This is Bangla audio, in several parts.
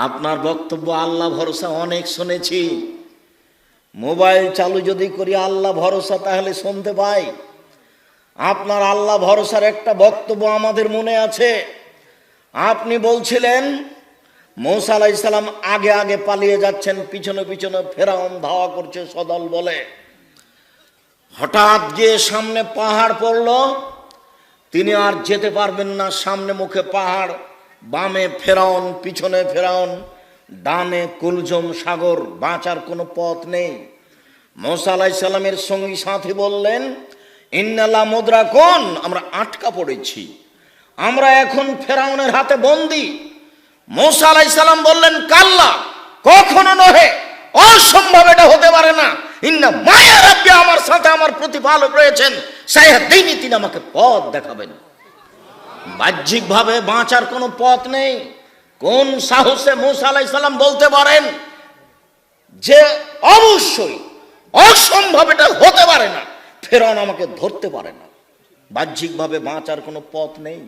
আপনার বক্তব্য আল্লাহ ভরসা অনেক শুনেছি। মোবাইল চালু যদি করি আল্লাহ ভরসা, তাহলে শুনতে পাই। আপনার আল্লাহ ভরসার একটা বক্তব্য আমাদের মনে আছে। আপনি বলছিলেন মূসা আলাইহিস সালাম আগে আগে পালিয়ে যাচ্ছেন, পিছনে পিছনে ফেরাউন ধাওয়া করছে সদল বলে। হঠাৎ গিয়ে সামনে পাহাড় পড়ল, তিনি আর যেতে পারবেন না। সামনে মুখে পাহাড়, বামে ফেরাউন, পিছনে ফেরাউন, ডানে কুলজম সাগর, বাঁচার কোনো পথ নেই। মূসা আলাইহিস সালামের সঙ্গী সাথী বললেন, ইন্নাল্লাহ মুদরাকুন, আমরা আটকা পড়েছি, আমরা এখন ফেরাউনের হাতে বন্দী। মূসা আলাইহিস সালাম বললেন, কাল্লা, কখনো নহে, অসম্ভব, এটা হতে পারে না। ইন্না মায়া রাব্বি, আমার সাথে আমার প্রতিপালক রয়েছেন, সায়াহদিনী, তিনি আমাকে পথ দেখাবেন। বাহ্যিকভাবে বাঁচার কোনো পথ নেই। কোন সাহসে মূসা আলাইহিস সালাম বলতে পারেন যে অবশ্যই অসম্ভব, এটা হতে পারে না, ফেরাউন আমাকে ধরতে পারে না? বাহ্যিকভাবে বাঁচার কোনো পথ নেই।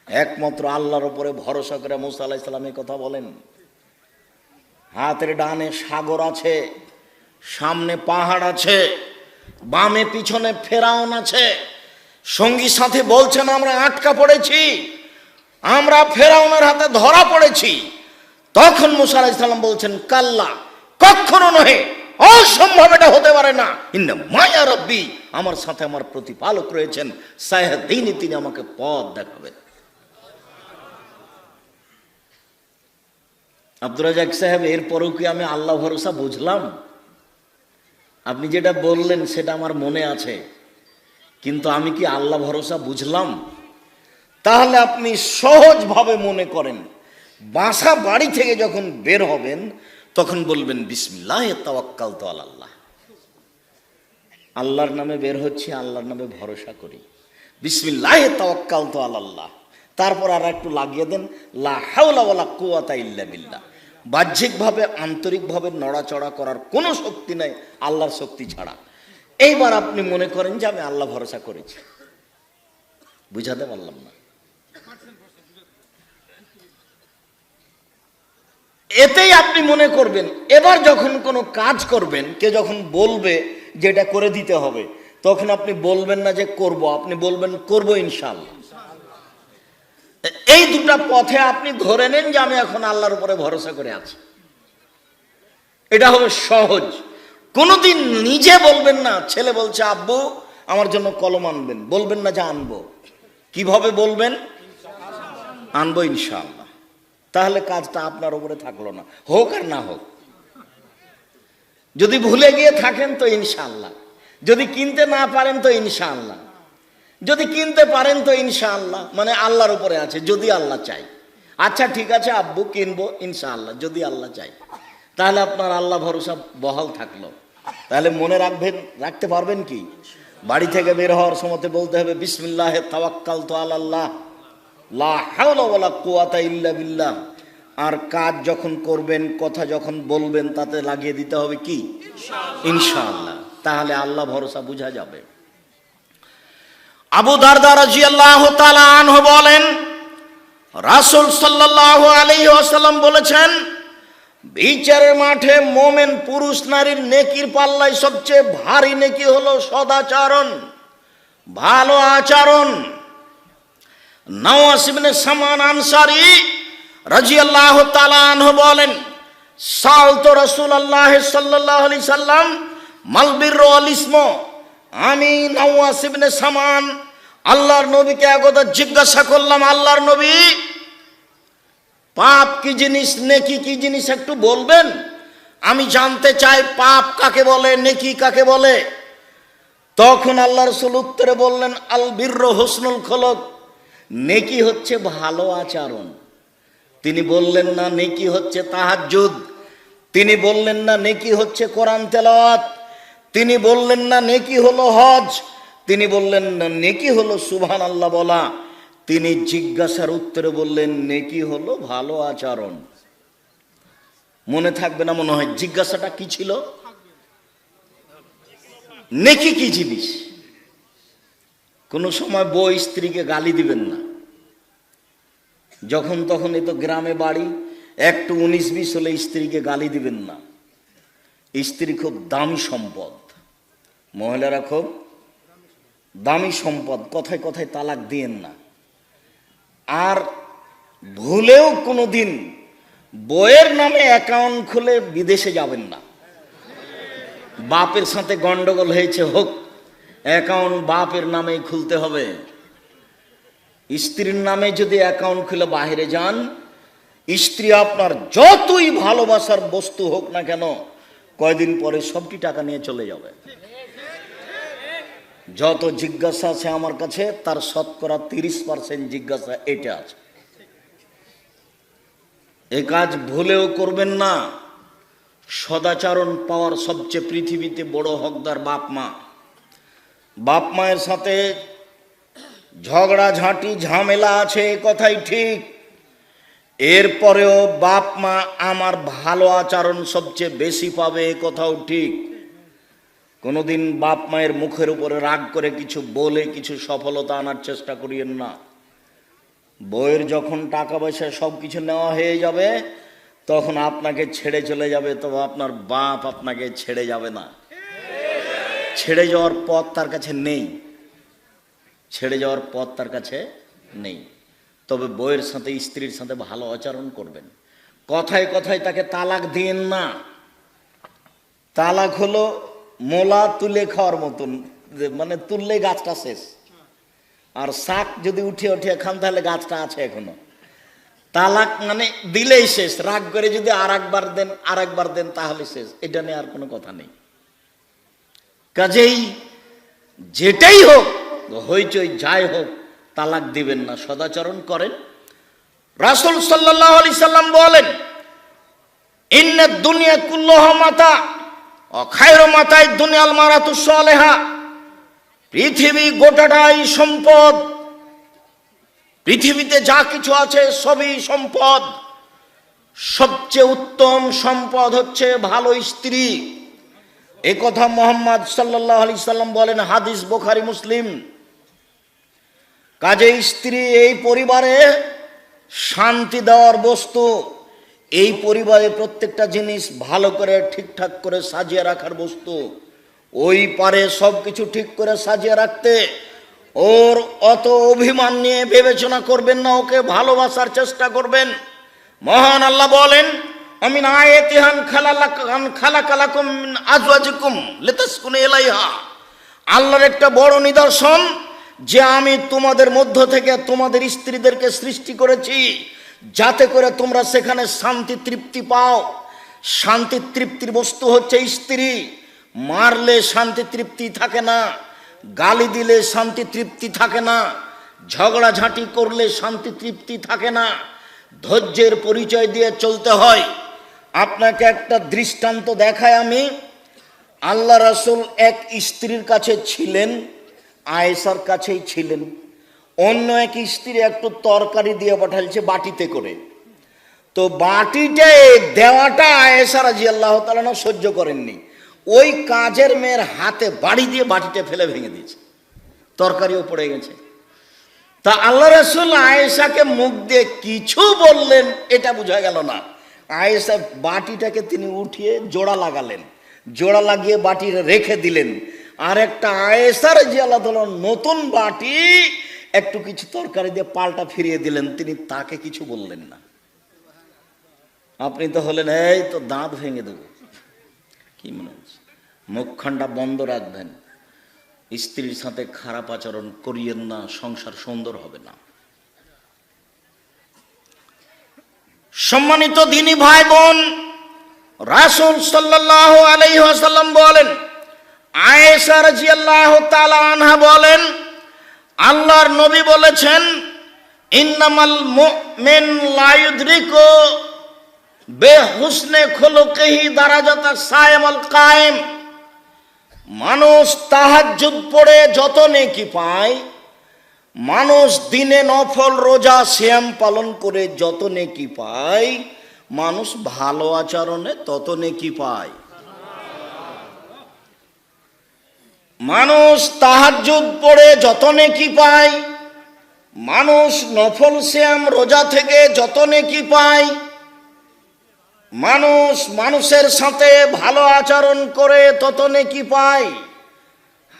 একমাত্র আল্লাহর উপরে ভরসা করে মূসা আলাইহিস সালাম এই কথা বলেন। হাতের ডানে সাগর আছে, সামনে পাহাড় আছে, বামে পিছনে ফেরাউন আছে। সঙ্গী সাথে বলছেন আমরা আটকা পড়েছি, আমরা ফেরাউনের হাতে ধরা পড়েছি। তখন মূসা আলাইহিস সালাম বলছেন, কাল্লা, কখনো নহে, অসম্ভব, এটা হতে পারে না। ইন্না মায়া রাব্বি, আমার সাথে আমার প্রতিপালক রয়েছেন, সায়াহদিনী, তিনি আমাকে পথ দেখাবেন। আব্দুর রাজ্জাক সাহেব, এরপরেও কি আমি আল্লাহ ভরসা বুঝলাম? আপনি যেটা বললেন সেটা আমার মনে আছে, কিন্তু আমি কি আল্লাহ ভরসা বুঝলাম? তাহলে আপনি সহজভাবে মনে করেন, বাসা বাড়ি থেকে যখন বের হবেন তখন বলবেন, বিসমিল্লাহি তাওয়াক্কালতু আলাল্লাহ, আল্লাহর নামে বের হচ্ছি, আল্লাহর নামে ভরসা করি, বিসমিল্লাহি তাওয়াক্কালতু আলাল্লাহ। তারপর আর একটু লাগিয়ে দেন, লা হাওলা ওয়ালা কুওয়াতা ইল্লা বিল্লাহ। বাহ্যিকভাবে আন্তরিকভাবে নড়াচড়া করার কোনো শক্তি নাই আল্লাহর শক্তি ছাড়া। এইবার আপনি মনে করেন যে আমি আল্লাহ ভরসা করেছি। বুঝাতে পারলাম না? এতেই আপনি মনে করবেন, এবার যখন কোনো কাজ করবেন, কে যখন বলবে যে এটা করে দিতে হবে, তখন আপনি বলবেন না যে করব, আপনি বলবেন করব ইনশাআল্লাহ। এই দুটা পথে আপনি ধরে নেন যে আমি এখন আল্লাহর উপরে ভরসা করে আছি। এটা হবে সহজ। কোনোদিন নিজে বলবেন না, ছেলে বলছে আব্বু আমার জন্য কলম আনবেন, বলবেন না যে আনবো। কিভাবে বলবেন? আনবো ইনশাআল্লাহ। তাহলে কাজটা আপনার উপরে থাকলো না, হোক আর না হোক। যদি ভুলে গিয়ে থাকেন তো ইনশাআল্লাহ, যদি কিনতে না পারেন তো ইনশাআল্লাহ, যদি কিনতে পারেন তো ইনশাআল্লাহ, মানে আল্লাহর উপরে আছে, যদি আল্লাহ চাই। আচ্ছা ঠিক আছে আব্বু, কিনবো ইনশাআল্লাহ, যদি আল্লাহ চাই। তাহলে আপনার আল্লাহ ভরসা বহাল থাকলো। তাহলে মনে রাখতে পারবেন কি? বাড়ি থেকে বের হওয়ার সময় বলতে হবে, বিসমিল্লাহি তাওয়াক্কালতু আলাল্লাহ, লা হাওলা ওয়ালা কুওয়াতা ইল্লা বিল্লাহ। আর কাজ যখন করবেন, কথা যখন বলবেন, তাতে লাগিয়ে দিতে হবে কি? ইনশাআল্লাহ। তাহলে আল্লাহ ভরসা বোঝা যাবে। আবু দারদা রাদিয়াল্লাহু তাআলা আনহু বলেন, রাসূল সাল্লাল্লাহু আলাইহি ওয়াসাল্লাম বলেছেন, বিচারের মাঠে মোমেন পুরুষ নারীর নেকির পাল্লায় সবচেয়ে ভারী নেকি হলো সদাচরণ, ভালো আচরণ। নওয়াস ইবনে সামান আনসারী রাদিয়াল্লাহু তাআলা আনহু বলেন, সালতু রাসূলুল্লাহ সাল্লাল্লাহু আলাইহি সাল্লাম মাল বিররু ওয়াল ইসমু। আমি নওয়াস ইবনে সামান আল্লাহর নবীকে একদা জিজ্ঞাসা করলাম, আল্লাহর নবী, পাপ কি জিনিস, নেকি কি জিনিস, একটু বলবেন? আমি জানতে চাই পাপ কাকে বলে, নেকি কাকে বলে। তখন আল্লাহ রাসূল উত্তরে বললেন, আল বিররু হুসনুল খুলুক, নেকি হচ্ছে ভালো আচরণ। তিনি বললেন না নেকি হচ্ছে তাহাজ্জুদ, তিনি বললেন না নেকি হচ্ছে কোরআন তেলাওয়াত, তিনি বললেন না নেকি হলো হজ, তিনি বললেন না নেকি হলো সুবহানাল্লাহ বলা। তিনি জিজ্ঞাসার উত্তরে বললেন নেকি হলো ভালো আচরণ। মনে থাকবে না মনে হয়? জিজ্ঞাসাটা কি ছিল? নেকি কি জিনিস? কোন সময় বউ স্ত্রীকে গালি দিবেন না, যখন তখন। এই তো গ্রামে বাড়ি, একটু 19-20 হলে স্ত্রীকে গালি দিবেন না। স্ত্রী খুব দামি সম্পদ, মহিলারা খুব দামি সম্পদ, কথায় কথায় তালাক দিয়েন না। আর ভুলেও কোনোদিন বইয়ের নামে অ্যাকাউন্ট খুলে বিদেশে যাবেন না। বাপের সাথে গন্ডগোল হয়েছে হোক, অ্যাকাউন্ট বাপের নামে খুলতে হবে। স্ত্রীর নামে যদি অ্যাকাউন্ট খুলে বাইরে যান, স্ত্রী আপনার যতই ভালোবাসার বস্তু হোক না কেন, কয়দিন পরে সবটি টাকা নিয়ে চলে যাবে। যত জিজ্ঞাসা আছে আমার কাছে, তার শতকরা 30% জিজ্ঞাসা এটা আছে। এ কাজ ভুলেও করবেন না। সদাচরণ পাওয়ার সবচেয়ে পৃথিবীতে বড় হকদার বাপ মা। বাপ মায়ের সাথে ঝগড়াঝাঁটি ঝামেলা আছে, এ কথাই ঠিক। এরপরেও বাপ মা আমার ভালো আচরণ সবচেয়ে বেশি পাবে, এ কথাও ঠিক। কোনোদিন বাপ মায়ের মুখের উপরে রাগ করে কিছু বলে কিছু সফলতা আনার চেষ্টা করিয়েন না। বইয়ের যখন টাকা পয়সা সব কিছু নেওয়া হয়ে যাবে, তখন আপনাকে ছেড়ে চলে যাবে, তবে আপনার বাপ আপনাকে ছেড়ে যাবে না। ছেড়ে যাওয়ার পথ তার কাছে নেই, ছেড়ে যাওয়ার পথ তার কাছে নেই। তবে বইয়ের সাথে স্ত্রীর সাথে ভালো আচরণ করবেন। কথায় কথায় তাকে তালাক দিয়েন না। তালাক হলো মোলা তুলে খাওয়ার মতন, মানে তুললে গাছটা শেষ। আর শাক যদি উঠিয়ে উঠিয়ে খান তাহলে গাছটা আছে এখনো। তালাক মানে দিলেই শেষ। রাগ করে যদি আর একবার দেন তাহলে শেষ। এটা নিয়ে আর কোনো কথা নেই। কাজেই যেটাই হোক, হইচই যাই হোক, তালাক দিবেন না, সদাচরণ করেন। রাসূল সাল্লাল্লাহু আলাইহি সাল্লাম বলেন, ইন্নাদ দুনিয়া কুল্লুহা মাতা ওয়া খায়রু মাতাই দুনিয়াল মারাতু সালেহা। পৃথিবী গোটাটাই সম্পদ। পৃথিবীতে যা কিছু আছে সবই সম্পদ। সবচেয়ে উত্তম সম্পদ হচ্ছে ভালো স্ত্রী। এ কথা মুহাম্মদ সাল্লাল্লাহু আলাইহি সাল্লাম বলেন, হাদিস বুখারী মুসলিম। কাজে স্ত্রী এই পরিবারে শান্তি দেওয়ার বস্তু। এই পরিবারে প্রত্যেকটা জিনিস ভালো করে ঠিকঠাক করে সাজিয়ে রাখার বস্তু। ওই পারে সব কিছু ঠিক করে সাজিয়ে রাখতে। ওর অত অভিমান নিয়ে বিবেচনা করবেন না, ওকে ভালোবাসার চেষ্টা করবেন। মহান আল্লাহ বলেন, আমিন আয়াতিহান খালাকালাকুম মিন আজওয়াজিকুম লিতাসকুনু ইলাইহা। আল্লাহর একটা বড় নিদর্শন যে আমি তোমাদের মধ্য থেকে তোমাদের স্ত্রীদেরকে সৃষ্টি করেছি যাতে করে তোমরা সেখানে শান্তি তৃপ্তি পাও। শান্তি তৃপ্তির বস্তু হচ্ছে স্ত্রী। মারলে শান্তি তৃপ্তি থাকে না, গালি দিলে শান্তি তৃপ্তি থাকে না, ঝগড়াঝাঁটি করলে শান্তি তৃপ্তি থাকে না। ধৈর্যের পরিচয় দিয়ে চলতে হয়। আপনাকে একটা দৃষ্টান্ত দেখায় আমি। আল্লাহ রাসূল এক স্ত্রীর কাছে ছিলেন, আয়েশার কাছেই ছিলেন। অন্য এক স্ত্রী একটু তরকারি দিয়ে পাঠালছে বাটিতে করে। তো বাটিতে দেওয়াটা আয়েশা রাদিয়াল্লাহু তাআলা না সহ্য করেননি। ওই কাজের মেয়ের হাতে বাড়ি দিয়ে বাটিতে ফেলে ভেঙে দিয়েছে, তরকারিও পড়ে গেছে। তা আল্লাহ রাসূল আয়েশাকে মুখ দিয়ে কিছু বললেন এটা বোঝা গেল না। আয়েশা বাটিটাকে তিনি উঠিয়ে জোড়া লাগালেন, জোড়া লাগিয়ে বাটি রেখে দিলেন। আর একটা আয়েশা রাদিয়াল্লাহু তাআলা নতুন বাটি একটু কিছু তরকারি দিয়ে পাল্টা ফিরিয়ে দিলেন, তিনি তাকে কিছু বললেন না। আপনি তো হলেন এই তো দাঁত ভেঙে দেবো, কি মনে হচ্ছে? মুখখানটা বন্ধ রাখবেন। স্ত্রীর সাথে খারাপ আচরণ করিয়েন না, সংসার সুন্দর হবে না। সম্মানিত দিনী ভাই বোন, রাসূল সাল্লাল্লাহু আলাইহি ওয়াসাল্লাম বলেন, আয়েশা রাদিয়াল্লাহু তাআলা আনহা বলেন, আল্লাহর নবী বলেছেন, ইন্নামাল মুমিন লা ইউদরিকু বেহুসনে খুলুকিহি দারাজাতা সায়েমুল কায়েম। মানুষ তাহাজ্জুদ পড়ে যত নেকি পায়, মানুষ দিনে নফল রোজা সিয়াম পালন করে যত নেকি পায়, মানুষ ভালো আচরণে তত নেকি পায়। মানুষ তাহাজ্জুদ পড়ে যত নেকি পায়, মানুষ নফল সিয়াম রোজা থেকে যত নেকি পায়, মানুষ মানুষের সাথে ভালো আচরণ করে তত নেকি পায়।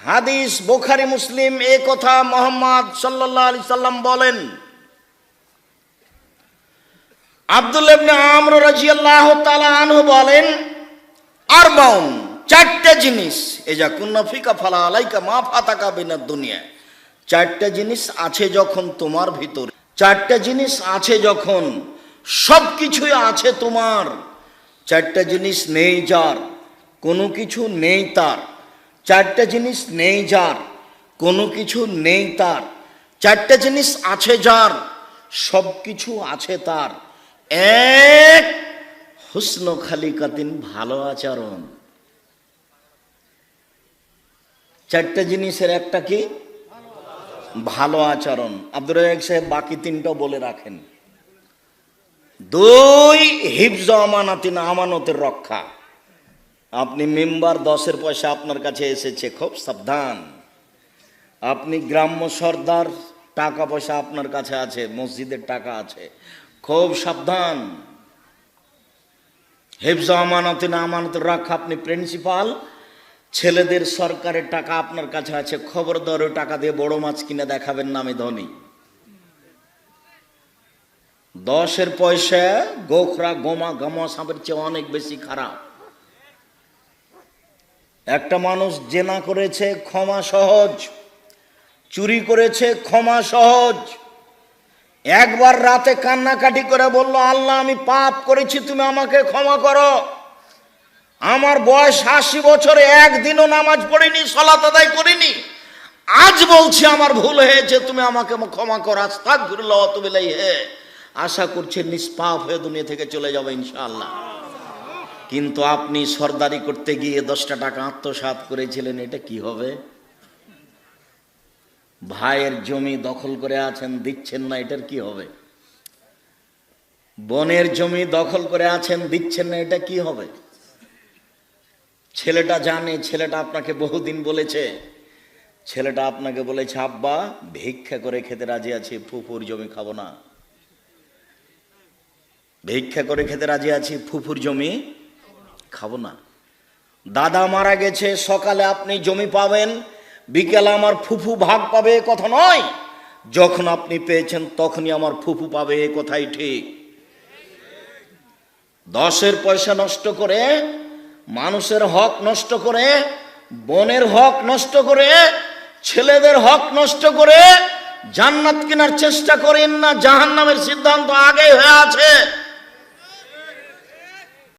হাদিস বুখারী মুসলিম এ কথা মুহাম্মদ সাল্লাল্লাহু আলাইহি সাল্লাম বলেন। আব্দুল্লাহ ইবনে আমর রাদিয়াল্লাহু তাআলা আনহু বলেন, আরবাউন, চারটে জিনিস, এজা কুন্না ফিকা ফালা আলাইকা মা ফাতাকা বিনাদ দুনিয়া। চারটে জিনিস আছে যখন তোমার ভিতর, চারটে জিনিস আছে যখন, সব কিছুই আছে তোমার। চারটে জিনিস নেই যার, কোনো কিছু নেই তার। চারটে জিনিস নেই যার, কোনো কিছু নেই তার। চারটে জিনিস আছে যার, সব কিছু আছে তার। এক, হুসন খালিকাতিন, ভালো আচরণ। চারটে জিনিসের একটা কি? ভালো আচরণ। আব্দুর রাজ্জাক সাহেব বাকি তিনটাও বলে রাখেন। দুই, হিফজ আমানাতিন, আমানতের রক্ষা। আপনি মেম্বার, 10-এর পয়সা আপনার কাছে এসেছে, খুব সাবধান। আপনি গ্রাম্য সর্দার, টাকা পয়সা আপনার কাছে আছে, মসজিদের টাকা আছে, খুব সাবধান। হিফজ আমানাতিন, আমানতের রক্ষা। আপনি প্রিন্সিপাল, ছেলেদের সরকারের টাকা আপনার কাছে আছে, খবরদার ওই টাকা দিয়ে বড় মাছ কিনে দেখাবেন না আমি ধনী। 10-এর পয়সা গোখরা, গোমা, গামা সাপের চেয়ে অনেক বেশি খারাপ। একটা মানুষ জেনা করেছে, ক্ষমা সহজ। চুরি করেছে, ক্ষমা সহজ। একবার রাতে কান্নাকাটি করে বলল, আল্লাহ আমি পাপ করেছি, তুমি আমাকে ক্ষমা করো। আমার বয়স 80 বছরে একদিনও নামাজ পড়িনি, সালাত আদায় করিনি, আজ বলছি আমার ভুল হয়েছে, তুমি আমাকে ক্ষমা করো। আস্তাগফিরুল্লাহ ওয়া আতুবু ইলাইহি। আশা করছি নিষ্পাপ হয়ে দুনিয়া থেকে চলে যাবে ইনশাআল্লাহ। কিন্তু আপনি সরদারি করতে গিয়ে 10টা টাকা আত্মসাৎ করেছিলেন, এটা কি হবে? ভাইয়ের জমি দখল করে আছেন, দিচ্ছেন না, এটার কি হবে? বোনের জমি দখল করে আছেন, দিচ্ছেন না, এটা কি হবে? ছেলেটা জানে, ছেলেটা আপনাকে বহুদিন বলেছে, ছেলেটা আপনাকে বলেছে, আব্বা ভিক্ষা করে খেতে রাজি আছি, ফুফুর জমি খাবো না। ভিক্ষা করে খেতে রাজি আছি, ফুফুর জমি খাবো না। দাদা মারা গেছে, সকালে আপনি জমি পাবেন, বিকেলে আমার ফুফু ভাগ পাবে, এ কথা নয়। যখন আপনি পেয়েছেন তখনই আমার ফুফু পাবে, এ কথাই ঠিক। 10-এর পয়সা নষ্ট করে, মানুষের হক নষ্ট করে, বোনের হক নষ্ট করে, ছেলেদের হক নষ্ট করে জান্নাত কেনার চেষ্টা করেন না। জাহান্নামের সিদ্ধান্ত আগেই হয়ে আছে।